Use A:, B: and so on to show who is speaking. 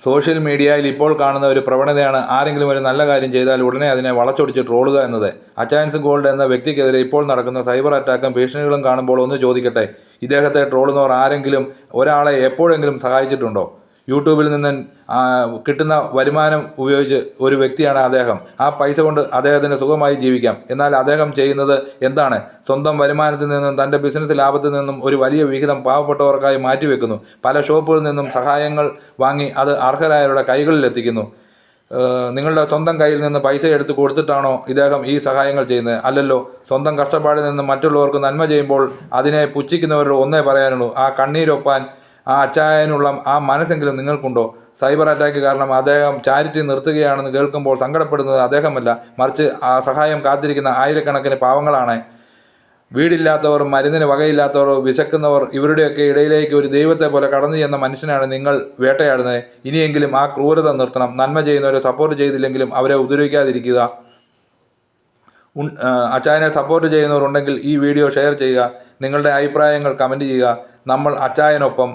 A: Social മീഡിയയിൽ ഇപ്പോൾ കാണുന്ന ഒരു പ്രവണതയാണ് ആരെങ്കിലും ഒരു നല്ല കാര്യം ചെയ്താൽ ഉടനെ അതിനെ വളച്ചൊടിച്ച് ട്രോളുക എന്നത്. അച്ചയൻസ് ഗോൾഡ് എന്ന വ്യക്തിക്കെതിരെ ഇപ്പോൾ നടക്കുന്ന സൈബർ അറ്റാക്കും ഭീഷണികളും കാണുമ്പോൾ ഒന്ന് ചോദിക്കട്ടെ, ഇദ്ദേഹത്തെ ട്രോളുന്നവർ ആരെങ്കിലും ഒരാളെ എപ്പോഴെങ്കിലും സഹായിച്ചിട്ടുണ്ടോ? യൂട്യൂബിൽ നിന്ന് കിട്ടുന്ന വരുമാനം ഉപയോഗിച്ച് ഒരു വ്യക്തിയാണ് അദ്ദേഹം. ആ പൈസ കൊണ്ട് അദ്ദേഹത്തിന് സുഖമായി ജീവിക്കാം. എന്നാൽ അദ്ദേഹം ചെയ്യുന്നത് എന്താണ്? സ്വന്തം വരുമാനത്തിൽ നിന്നും തൻ്റെ ബിസിനസ് ലാഭത്തിൽ നിന്നും ഒരു വലിയ വിഹിതം പാവപ്പെട്ടവർക്കായി മാറ്റിവെക്കുന്നു. പല ഷോപ്പുകളിൽ നിന്നും സഹായങ്ങൾ വാങ്ങി അത് അർഹരായവരുടെ കൈകളിൽ എത്തിക്കുന്നു. നിങ്ങളുടെ സ്വന്തം കയ്യിൽ നിന്ന് പൈസ എടുത്ത് കൊടുത്തിട്ടാണോ ഇദ്ദേഹം ഈ സഹായങ്ങൾ ചെയ്യുന്നത്? അല്ലല്ലോ. സ്വന്തം കഷ്ടപ്പാടിൽ നിന്ന് മറ്റുള്ളവർക്ക് നന്മ ചെയ്യുമ്പോൾ അതിനെ പുച്ഛിക്കുന്നവരോട് ഒന്നേ പറയാനുള്ളൂ, ആ കണ്ണീരൊപ്പാൻ ആ അച്ചായനുള്ള ആ മനസ്സെങ്കിലും നിങ്ങൾക്കുണ്ടോ? സൈബർ അറ്റാക്ക് കാരണം അദ്ദേഹം ചാരിറ്റി നിർത്തുകയാണെന്ന് കേൾക്കുമ്പോൾ സങ്കടപ്പെടുന്നത് അദ്ദേഹമല്ല, മറിച്ച് ആ സഹായം കാത്തിരിക്കുന്ന ആയിരക്കണക്കിന് പാവങ്ങളാണ്. വീടില്ലാത്തവർ, മരുന്നിന് വകയില്ലാത്തവർ, വിശക്കുന്നവർ, ഇവരുടെയൊക്കെ ഇടയിലേക്ക് ഒരു ദൈവത്തെ പോലെ കടന്നു ചെന്ന മനുഷ്യനാണ് നിങ്ങൾ വേട്ടയാടുന്നത്. ഇനിയെങ്കിലും ആ ക്രൂരത നിർത്തണം. നന്മ ചെയ്യുന്നവരെ സപ്പോർട്ട് ചെയ്തില്ലെങ്കിലും അവരെ ഉപദ്രവിക്കാതിരിക്കുക. അച്ചായനെ സപ്പോർട്ട് ചെയ്യുന്നവരുണ്ടെങ്കിൽ ഈ വീഡിയോ ഷെയർ ചെയ്യുക. നിങ്ങളുടെ അഭിപ്രായങ്ങൾ കമൻറ്റ് ചെയ്യുക. നമ്മൾ അച്ചായനൊപ്പം.